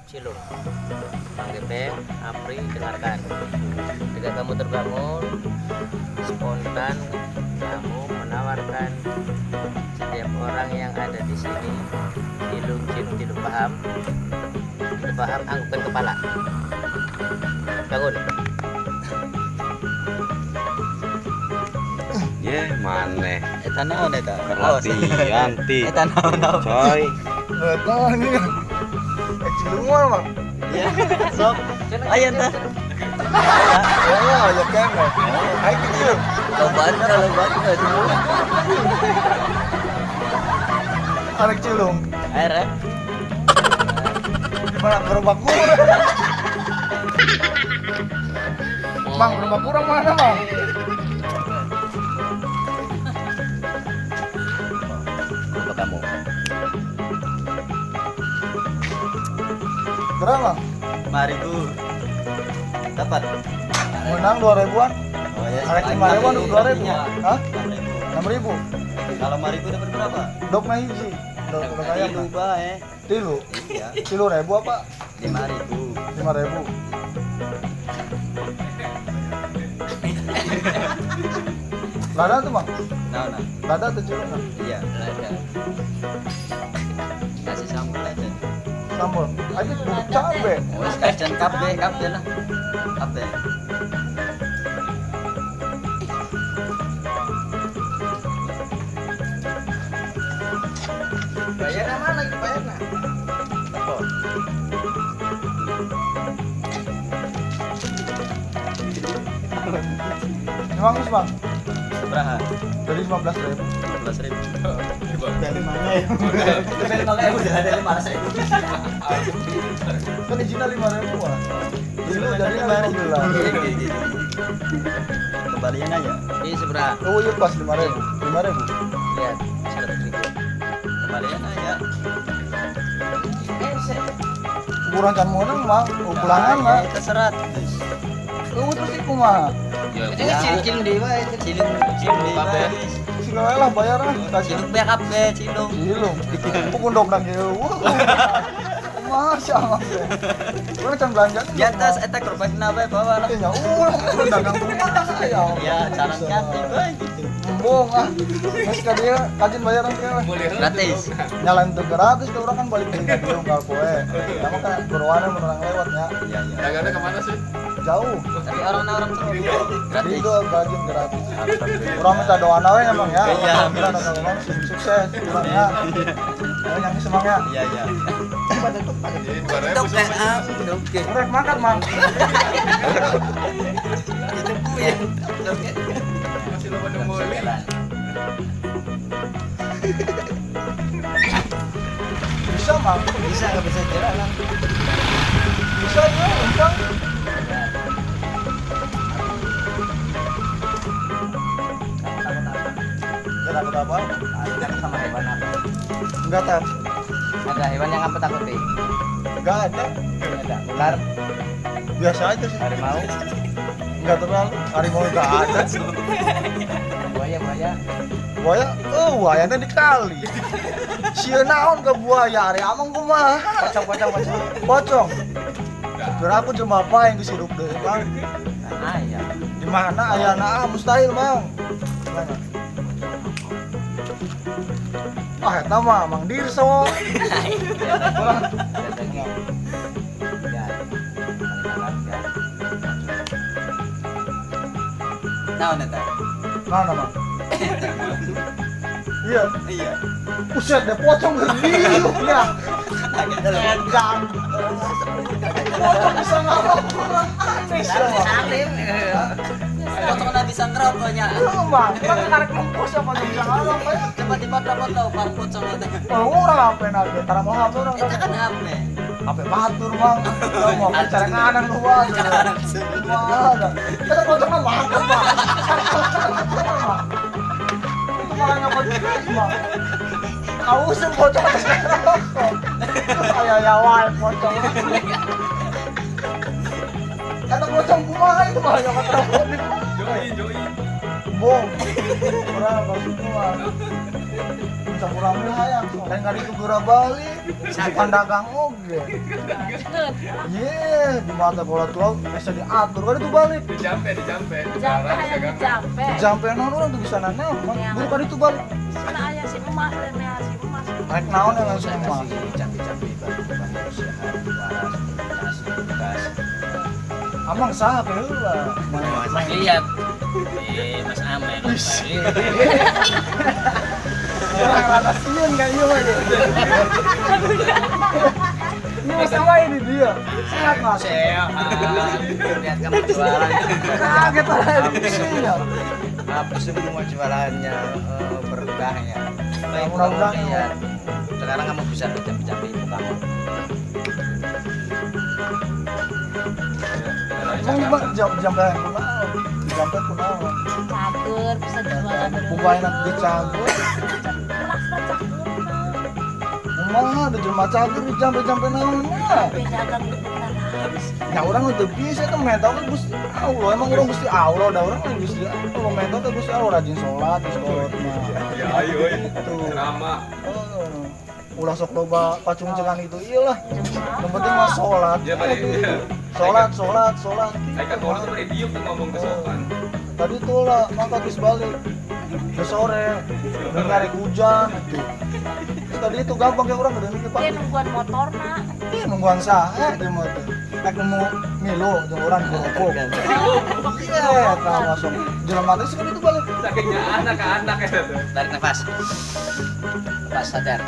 Cilung. Bang Gepeng, Apri, dengarkan. Ketika kamu terbangun, spontan kamu menawarkan setiap orang yang ada di sini cilung, paham? Tidak paham, anggukkan kepala. Bangun. Maneh Eta naon eta? latihan ti Eta naon? coy. Tahu ini. Cilung mah, Bang. Ya, sok. Ayo tah. Oh, ya kan. Hai kecil. Loban itu. Anak cilung. Air ya. Mana gerobak kurang? Bang, gerobak kurang mana, Bang? Coba kamu. Berapa? 5.000. Dapat. Menang 2.000-an. Oh ya. Anak 5.000-an 2.000. Hah? 6.000. 6.000. Kalau 5.000 dapat berapa? Dok mah hiji. Dok kaya. Tilu bae. Tilu. Iya. 3.000 apa? 5.000. 5.000. Lada tuh, Bang. Nah. Lada tuh cilung. Kan? Iya, ada. Kasih sambal aja. Sambal. Aja bubuk cabe. Oh, sekalian kape lah. Kape. Bayarnya mana? Bayarnya. Oh. Emang Gus, Bang? Berapa? Dari 15.000. 15.000. Dari mana ya? Dari 5.000 udah ada 15.000. Kan izinnya 5.000 ah. Dulu jadi 5.000 lah. Kembalian aja. Ini seberapa? Oh iya pas 5.000. 5.000. Lihat, 100.000. Kembalian aja. Kurang can monang mah, pulangan mah. Itu 100. Terus iku mah. Ya, cilung dewa itu. Cilung dewa. Segala lah bayar ah. Cilung backup be, cilung. Cilung. Pukul dong nang kieu. Masya Allah. Kurang can belanja. Di atas eta kerupuk nabe bawa lah. Ya dagang rumah saya. Ya, jalan kaki bae gitu. Embong ah. Mas ka dia kajin bayaran ke lah. Gratis. Nyalain tuh gratis ke orang kan balik ke dia ka koe. Sama kan berwarna menurang lewatnya. Iya, iya. Dagangnya kemana sih? Jauh. Tapi orang tuh gratis. Itu gajian gratis. Orang minta doa nawe emang ya. Iya. Kita memang sukses orangnya. Yang nyanyi semangatnya. Iya, iya. Jadi 2.000 Dok sama kayak oke. Rek makan, Mang. masih lupa nunggu ini. Bisa, Mang. Bisa nggak bisa jalan lah. Bisa ya, undang. Ya takut apa? Takut sama hewan apa? Enggak tak. Ada hewan yang apa takuti? Enggak ada. Ada ular, Biasa aja sih. harimau, Enggak terlalu. Harimau enggak ada. buaya. Buaya, buayanya dikali. Sia naon ke buaya, ari amang kumaha? Pocong. Biar aku cuma apa yang disirup deh, Bang. Ayam. Di mana ayana mustahil, Bang. Mana? Ah, eta mah Mang Dirso. Datangnya. Ya. Naon eta? Mana, Mang? Iya. Iya. Buset deh pocong geliuknya. Enggak. Pocong bisa ngarok. Aneh sih, Bang. Salim. Potong na bisa ngerokoknya. Lu, Bang, kan karek lempus apa bisa ngarok ya? Coba dipoto par pocong itu. Oh, orang apa nake? Tara mau hapur orang. Itu kan HP. Apa batur, Bang? Lu mau bicara nganan lu, Bang. Mana? Kita pocong mah makan, Bang. Malah ngapa juga, Bang? Kau usung pocong atas ngerokok. Ya wae pocong. Kata pocong kumaha itu mah yang telepon. Join. Bong. Berapa semua? campur rame hayang. Lain kali itu geura balik. Sukan dagang oge. Iya, di mata bola tua bisa diatur kali itu balik. Dijampe. Jampe aya di jampe. Jampe naon orang tuh bisa naon, buru kali itu balik. Sana aya si emas dan mea si emas. Naik naon yang langsung emas. Amang sah ke heula. Mas lihat. Mas Amen. Orang rata sieun kan ieu mah. Ini mas apa ini dia? Sehat mas. Sehat. Lihat kamu jualan. Kaget lah ya. Apa semua jualannya berkahnya. Baik, Mudah-mudahan ya. Sekarang kamu bisa pejam-pejam ibu kamu. Emang jampe kunaon? Jampe kunaon? Cager bisa jualan. Bubain nak dicager. Mah ada jelema cager di jampe-jampe naon mah. Dagang di habis. Ya orang udah bisa tuh mental kan Gusti Allah. Emang orang Gusti Allah, ada orang kan Gusti Allah. Kalau mental kan Gusti Allah rajin sholat, sholat mah. Ya ayo Tuh. ceramah. Ulah sok loba pacung-cengan itu iyalah. Yang penting mah sholat. Ya balik. Sholat. Saya kan orang tuh diem tuh ngomong ke sopan. Tadi tuh lah, maka kis balik. Ke sore, dengar hujan. Tuh. Terus tadi itu gampang kayak orang udah mikir Dia pak. nungguan motor nak. Ih nungguan saha dia mah tuh. Nek nemu Milo jeung urang kerupuk. Iya, tah masuk. Jelema teh sekali itu balik. Sakitnya anak-anak ya tuh. Tarik nafas. Nafas sadar.